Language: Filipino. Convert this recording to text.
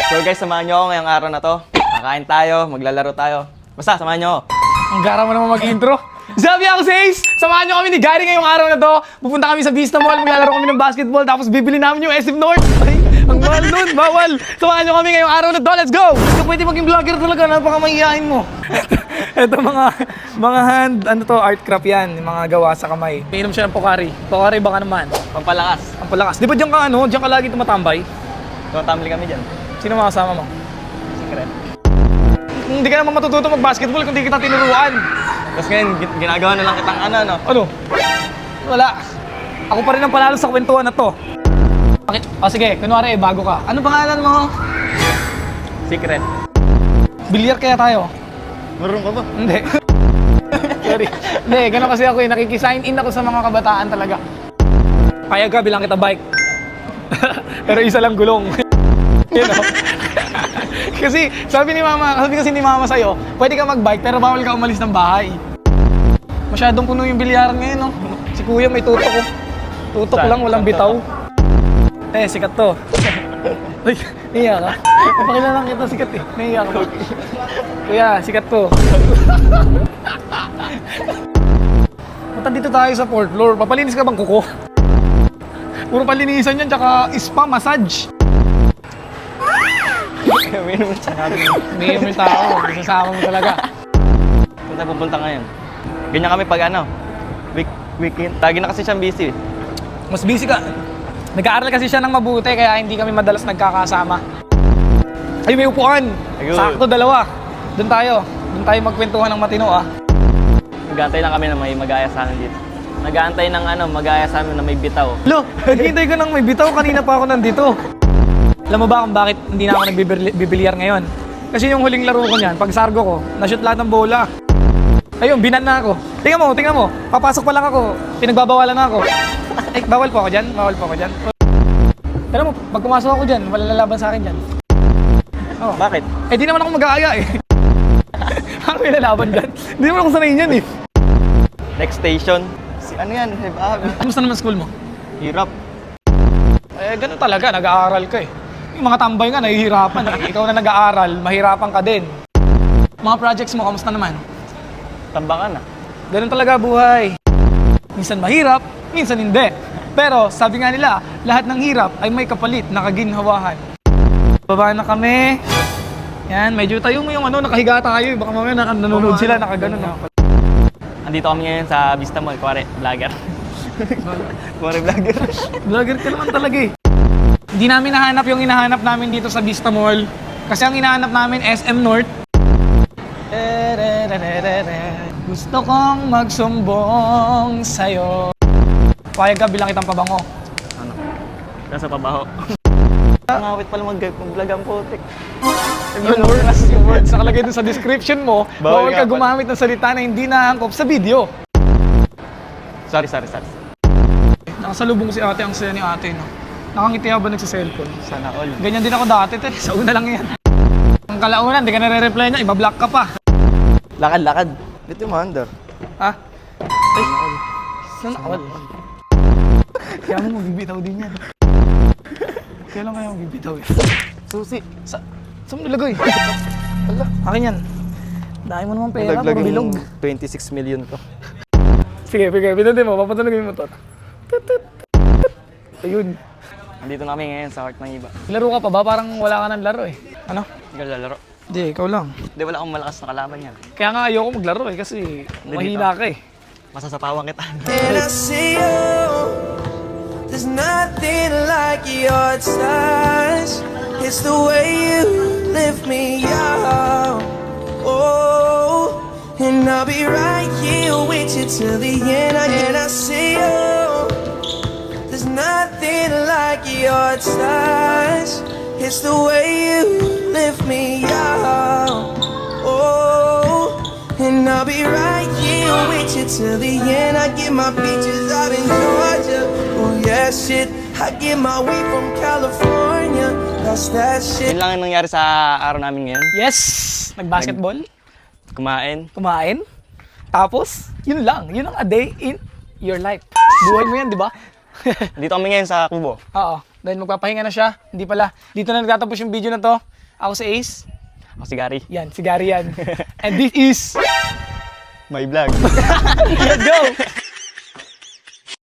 So guys, samahan nyo ako ngayong araw na to. Kakain tayo, maglalaro tayo. Basta, samahan nyo ako. Ang gara mo naman mag-intro. Sabi ako sa Ace, samahan nyo kami ni Gary ngayong araw na to. Pupunta kami sa Vista Mall, maglalaro kami ng basketball, tapos bibili namin yung SM North. Ay, ang mahal nun, bawal. Samahan nyo kami ngayong araw na to, let's go! Ikaw pwede maging vlogger talaga, napakamahihain mo. Ito mga hand, art craft yan, yung mga gawa sa kamay. Inom siya ng Pocari. Pocari baka naman. Pampalakas. Ang palakas. Di ba diyan ka lagi tumatambay? Tumatambli kami dyan. Sino mga kasama mo? Secret. Hindi ka naman matututo mag-basketball kung di kita tinuruan. Tapos ngayon, ginagawa na lang kitang ano. Ano? Wala. Ako pa rin ang panalo sa kwentuhan na to. Okay. O sige, kunwari bago ka. Ano pangalan mo? Secret. Bilyar kaya tayo? Marunong ka ba? Hindi. Sorry. Hindi, gano'n kasi ako nakikisign in ako sa mga kabataan talaga. Kaya ka, bilang kita bike. Pero isa lang gulong. You know? Kasi sabi kasi ni mama sa'yo, pwede ka mag-bike pero bawal ka umalis ng bahay. Masyadong puno yung bilyaran ngayon, no? Si kuya may tutok ko. Tutok lang, walang bitaw. Sikat to. Ay, naiya ka? Napakilala kita sikat eh. Naiya ka. Kuya, sikat to. Punta dito tayo sa 4th floor. Papalinis ka bang kuko? Puro palinisan yan, tsaka spa, massage. Minum siya. May yung tao, sasama mo talaga. Saan tayo pupunta ngayon? Ganyan kami pag weekend. Lagi na kasi siyang busy. Mas busy ka. Nag-aaral kasi siya ng mabuti, kaya hindi kami madalas nagkakasama. Ay, may upuan. Ayun. Sakto, dalawa. Doon tayo magkwentuhan ng matino, ah. Nag-aantay lang kami na may mag-aaya sa amin dito. Nag-aantay ng mag-aaya sa amin na may bitaw. Lo, naghihintay ka ng may bitaw, kanina pa ako nandito. Alam mo ba kung bakit hindi na ako nagbibilyar ngayon? Kasi yung huling laro ko niyan, pag sargo ko, na-shoot lahat ng bola. Ayun, binan na ako. Tingnan mo, papasok pa lang ako, pinagbabawalan na ako. Eh, bawal po ako dyan. Pero mo, pag pumasok ako dyan, wala lalaban sa akin dyan. Oh. Bakit? Eh, di naman ako mag-aaya eh. Ano may lalaban dyan? Di naman ako sanay niyan eh. Next station. Ano yan? Kamusta naman school mo? Hirap. Eh, ganun talaga, nag-aaral ka eh. Yung mga tambay nga, nahihirapan eh. Ikaw na nag-aaral, mahirapan ka din. Mga projects mo, kamusta naman? Tambangan na. Ganun talaga buhay. Minsan mahirap, minsan hindi. Pero sabi nga nila, lahat ng hirap ay may kapalit na kaginhawahan. Baba na kami. Yan, medyo tayo mo yung nakahiga tayo. Baka mamaya nanonood sila, nakaganon. Andito kami ngayon sa Vista Mall, kuwari, vlogger. Kuwari vlogger. Vlogger ka naman talaga eh. Hindi namin nahanap yung hinahanap namin dito sa Vista Mall. Kasi ang hinahanap namin, SM North. Gusto kong magsumbong sa'yo. Payag ka bilang kitang pabango. Ano? Nasa pabaho. Ngawit pala mag-vlog ang putik. Yung words nakalagay dun sa description mo, bawal ka gumamit ng salita na hindi naangkop sa video. Sorry. Nakasalubong si ate, ang saya ni ate, no? Nakangiti ba nagsa-cellphone? Sana all. Ganyan din ako dati, sa una lang yan. Ang kalaunan, di ka nare-reply niya, ibablock ka pa. Lakad. Dito yung mandar. Ha? Ay, saan nakawal? Kaya mo magbibitaw din yan. Kaya lang kaya magbibitaw eh. Susi. Saan mo nilagay? Wala, akin yan. Dahil mo naman pera, puro bilog. 26 million ko. Sige, pinundin mo, papatunogin mo yung motor. Ayun. Andito na kami ngayon sa Heart ng Iba. Laro ka pa ba? Parang wala ka ng laro eh. Ano? Ikaw lalaro. Hindi, ikaw lang. Hindi, wala akong malakas na kalaban yan. Kaya nga ayoko maglaro eh kasi mahina ka eh. Masasapawan kita. And I see you. There's nothing like your touch. It's the way you lift me up. Oh, and I'll be right here with you till the end. And I see you. There's nothing like your touch. It's the way you lift me up. Oh, and I'll be right here with you till the end. I get my beaches out in Georgia. Oh yeah, shit. I get my weed from California. That's that shit. Yun lang yung nangyari sa araw namin ngayon. Yes! Nag-basketball? Kumain. Tapos, yun lang. Yun ang a day in your life. Buhay mo yan, di ba? Dito kami ngayon sa Kubo. Oo. Dahil magpapahinga na siya. Hindi pala. Dito na nagtatapos yung video na to. Ako si Ace. Ako si Gary. Yan, si Gary yan. And this is... My vlog. Let's go!